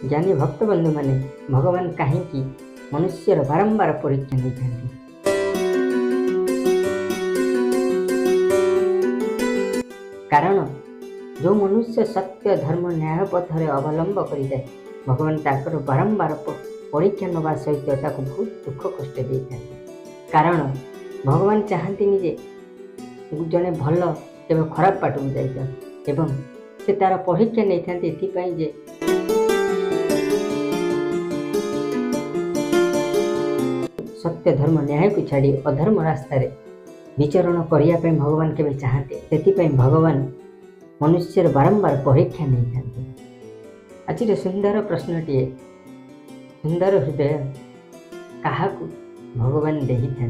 ज्ञानी भक्त बंधु माने भगवान कहीं मनुष्यर बारंबार परीक्षा नहीं था। कारण जो मनुष्य सत्य धर्म न्याय पथरे अवलंब कर जाए भगवान ताकर बारंबार परीक्षा नवा सहित ताको बहुत दुख कष्ट दे था। कारण भगवान चाहती जे जड़े भल केवल खराब पाठ को जाए से तार परीक्षा नहीं था जे सत्य धर्म न्याय को छाड़ी अधर्म रास्तार विचरण करने भगवान के चाहते से भगवान मनुष्यर बारंबार परीक्षा नहीं था। आज सुंदर प्रश्नटीए सुंदर हृदय क्या भगवान दे था।